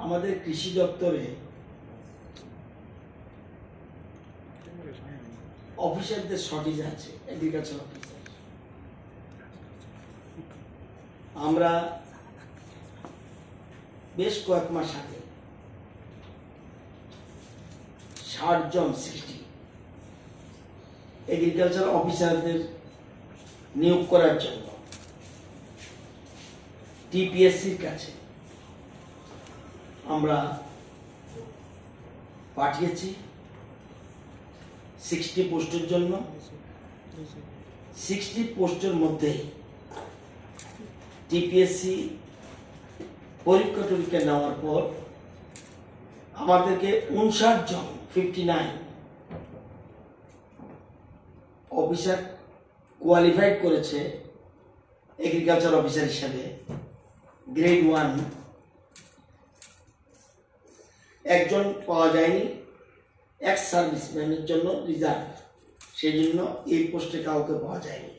আমাদের কৃষি দপ্তরে অফিসারদের শর্টেজ আছে, এগ্রিকালচার অফিসার। আমরা বেশ কয়েক মাস আগে 60 জন এগ্রিকালচার অফিসারদের নিয়োগ করার জন্য টিপিএসসির কাছে আমরা পাঠিয়েছি 60 পোস্টের জন্য। 60 পোস্টের মধ্যে টিপিএসসি পরীক্ষা টরীক্ষা নেওয়ার পর আমাদেরকে 59 জন 59 অফিসার কোয়ালিফাইড করেছে এগ্রিকালচার অফিসার হিসাবে গ্রেড 1। একজন পাওয়া যায়নি, এক্স সার্ভিসম্যানের জন্য রিজার্ভ, সেই জন্য এই পোস্টে কাউকে পাওয়া যায়নি।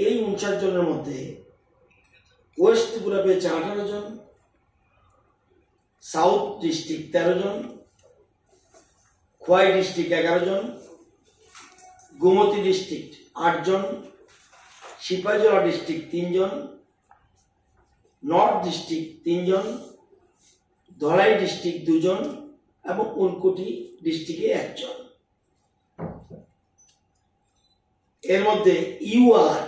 এই 59 জনের মধ্যে ওয়েস্ট ত্রিপুরা পেয়েছে 18 জন, সাউথ ডিস্ট্রিক্ট 13 জন, খোয়াই ডিস্ট্রিক্ট 11 জন, গোমতী ডিস্ট্রিক্ট 8 জন, সিপাহীজলা ডিস্ট্রিক্ট 3 জন, নর্থ ডিস্ট্রিক্ট 3 জন, ধলাই ডিস্ট্রিক্ট 2 জন এবং উনকোটি ডিস্ট্রিক্টে 1 জন। এর মধ্যে ইউআর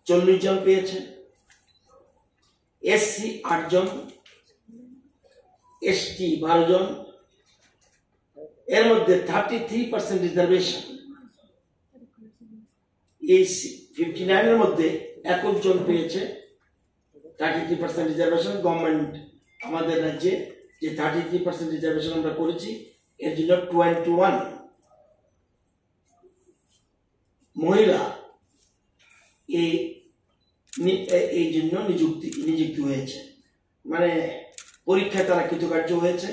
40 জন পেয়েছে, এসসি 8 জন, এসটি 12 জন। এর মধ্যে 33% রিজার্ভেশন। এই 59 এর মধ্যে 21 জন পেয়েছে 33% রিজার্ভেশন। গভর্নমেন্ট আমাদের রাজ্যে যে 33% রিজার্ভেশন আমরা করেছি, এর জন্য 21 মহিলা এই জন্য নিযুক্তি হয়েছে, মানে পরীক্ষায় তারা কৃতকার্য হয়েছে।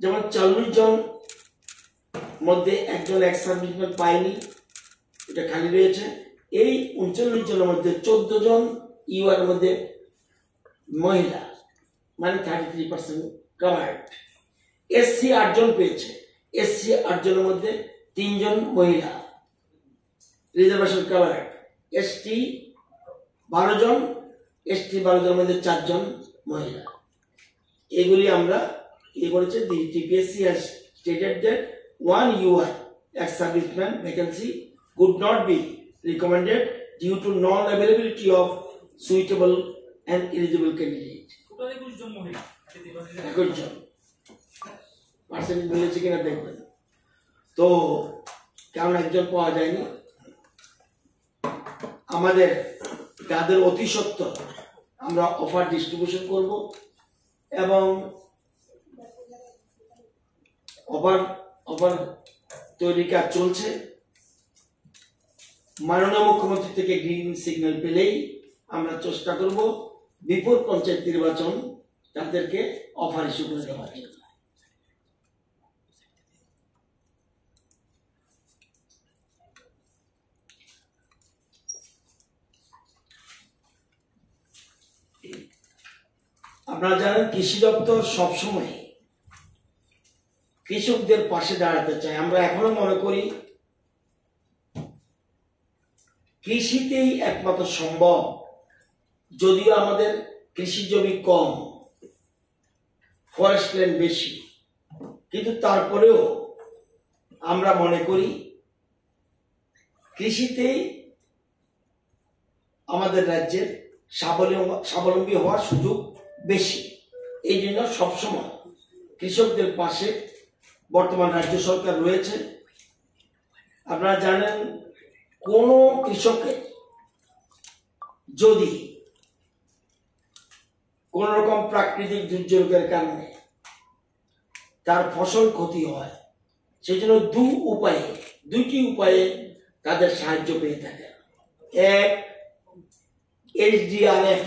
যেমন 40 জন মধ্যে একজন এক্স সার্ভিসম্যান পায়নি, এটা খালি রয়েছে। এই 39 জনের মধ্যে 14 জন ইউআর মধ্যে মহিলা, মানে 33% কভার্ড। এসসি 8 জন পেয়েছে, এসসি 8 জনের মধ্যে 3 জন মহিলা, রিজার্ভেশন কভার্ড। এসটি 12 জন, এসটি 12 জনের মধ্যে 4 জন মহিলা। এগুলি আমরা করেছে। The TPSC has stated that 1 UI ex-serviceman vacancy could not be recommended due to non-availability of suitable and eligible candidate. Percentage মিলেছে কিনা দেখবেন তো, কারণ একজন পাওয়া যায়নি। আমাদের তাদের অতি সত্বর আমরা অফার ডিস্ট্রিবিউশন করব এবং অফার তৈরির কাজ চলছে। মাননীয় মুখ্যমন্ত্রী থেকে গ্রিন সিগন্যাল পেলেই আমরা চেষ্টা করব বিপুল পঞ্চায়েত নির্বাচন তাদেরকে অফার ইস্যু করে দেওয়ার জন্য। আপনারা জানেন কৃষি দপ্তর সবসময় কৃষকদের পাশে দাঁড়াতে চায়। আমরা এখনো মনে করি কৃষিতেই একমাত্র সম্ভব। যদিও আমাদের কৃষি জমি কম, ফরেস্ট ল্যান্ড বেশি, কিন্তু তারপরেও আমরা মনে করি কৃষিতেই আমাদের রাজ্যের স্বাবলম্বী হওয়ার সুযোগ বেশি। এই জন্য সবসময় কৃষকদের পাশে বর্তমান রাজ্য সরকার রয়েছে। আপনারা জানেন কোন কৃষকের যদি কোন রকম প্রাকৃতিক দুর্যোগের কারণে তার ফসল ক্ষতি হয়, সেজন্য দুইটি উপায়ে তাদের সাহায্য পেয়ে থাকে। এক, SDRF